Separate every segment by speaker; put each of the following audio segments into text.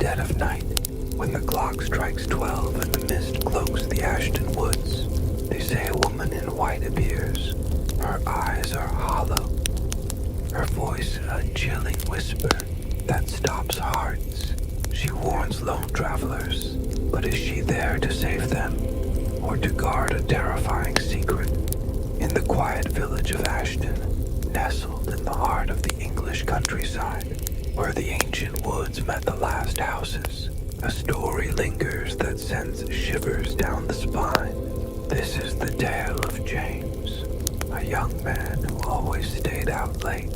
Speaker 1: dead of night, when the clock strikes 12 and the mist cloaks the Ashton woods, they say a woman in white appears. Her eyes are hollow, her voice a chilling whisper that stops hearts. She warns lone travelers, but is she there to save them, or to guard a terrifying secret? In the quiet village of Ashton, nestled in the heart of the English countryside, where the ancient woods met the last houses, a story lingers that sends shivers down the spine. This is the tale of James, a young man who always stayed out late,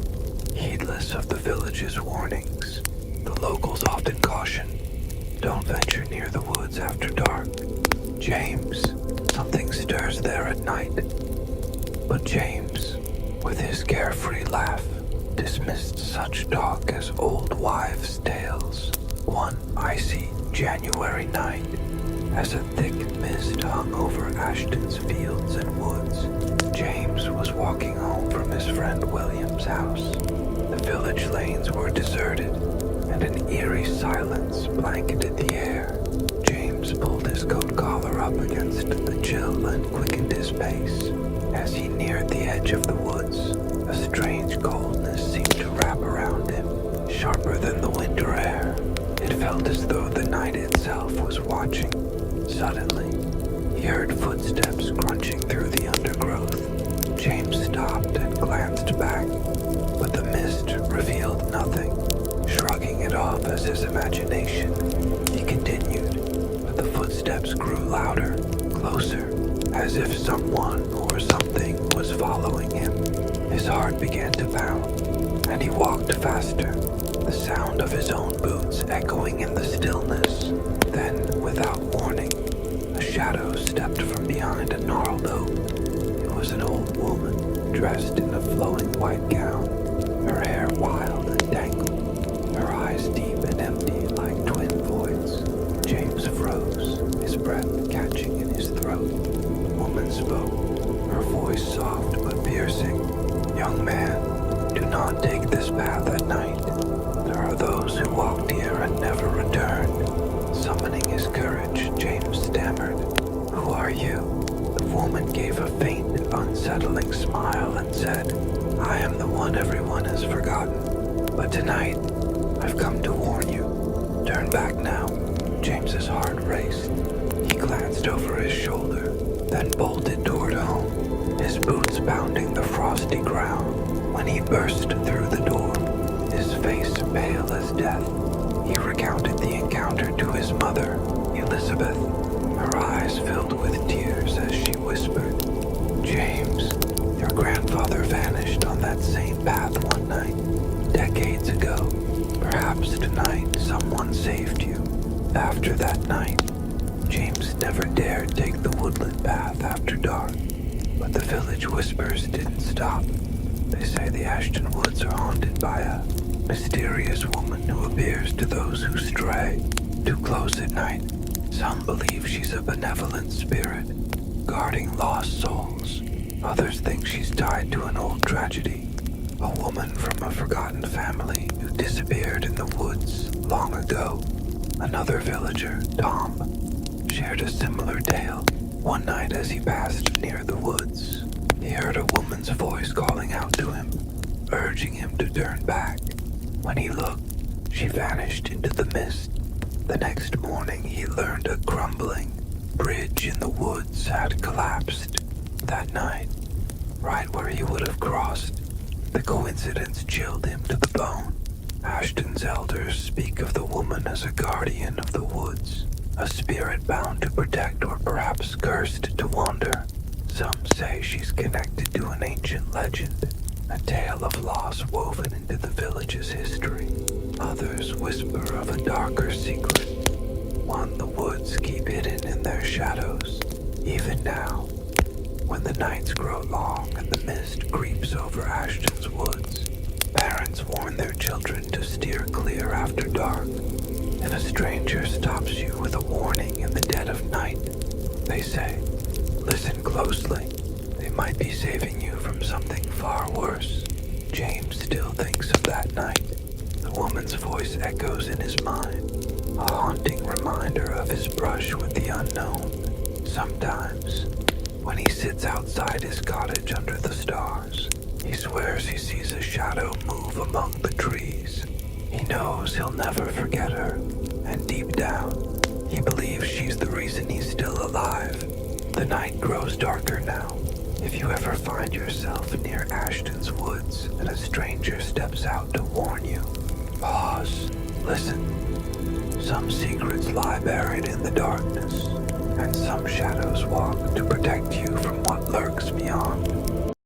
Speaker 1: heedless of the village's warnings. The locals often caution, don't venture near the woods after dark. James, something stirs there at night. But James, with his carefree laugh, dismissed such talk as old wives' tales. One icy January night, as a thick mist hung over Ashton's fields and woods, James was walking home from his friend William's house. The village lanes were deserted, and an eerie silence blanketed the air. James pulled his coat collar up against the chill and quickened his pace. As he neared the edge of the woods, a strange coldness seemed to wrap around him, sharper than the winter air. It felt as though the night itself was watching. Suddenly, he heard footsteps crunching through the undergrowth. James stopped and glanced back, but the mist revealed nothing. Shrugging it off as his imagination, he continued, but the footsteps grew louder, closer, as if someone or something was following him. His heart began to pound, and he walked faster, the sound of his own boots echoing in the stillness. Then, without warning, a shadow stepped from behind a gnarled oak. It was an old woman, dressed in a flowing white gown, her hair wild and tangled, her eyes deep and empty like twin voids. James froze, his breath catching in his throat. The woman spoke, her voice soft but piercing. Young man, do not take this path at night. There are those who walked here and never returned. Summoning his courage, James stammered, "Who are you?" The woman gave a faint, unsettling smile and said, "I am the one everyone has forgotten. But tonight, I've come to warn you. Turn back now." James's heart raced. He glanced over his shoulder, then bolted toward home, his boots pounding the frosty ground. When he burst through the door, his face pale as death, he recounted the encounter to his mother, Elizabeth. Her eyes filled with tears as she whispered, "James, your grandfather vanished on that same path one night, decades ago. Perhaps tonight someone saved you." After that night, James never dared take the woodland path after dark. But the village whispers didn't stop. They say the Ashton woods are haunted by a mysterious woman who appears to those who stray too close at night. Some believe she's a benevolent spirit, guarding lost souls. Others think she's tied to an old tragedy, a woman from a forgotten family who disappeared in the woods long ago. Another villager, Tom, shared a similar tale. One night as he passed near the woods, he heard a woman's voice calling out to him, urging him to turn back. When he looked, she vanished into the mist. The next morning, he learned a crumbling bridge in the woods had collapsed. That night, right where he would have crossed, the coincidence chilled him to the bone. Ashton's elders speak of the woman as a guardian of the woods, a spirit bound to protect or perhaps cursed to wander. Some say she's connected to an ancient legend, a tale of loss woven into the village's history. Others whisper of a darker secret, one the woods keep hidden in their shadows. Even now, when the nights grow long and the mist creeps over Ashton's woods, parents warn their children to steer clear after dark. If a stranger stops you with a warning in the dead of night, they say, listen closely. They might be saving you from something far worse. James still thinks of that night. The woman's voice echoes in his mind, a haunting reminder of his brush with the unknown. Sometimes, when he sits outside his cottage under the stars, he swears he sees a shadow move among the trees. He knows he'll never forget her, and deep down, he believes she's the reason he's still alive. The night grows darker now. If you ever find yourself near Ashton's woods and a stranger steps out to warn you, pause, listen. Some secrets lie buried in the darkness, and some shadows walk to protect you from what lurks beyond.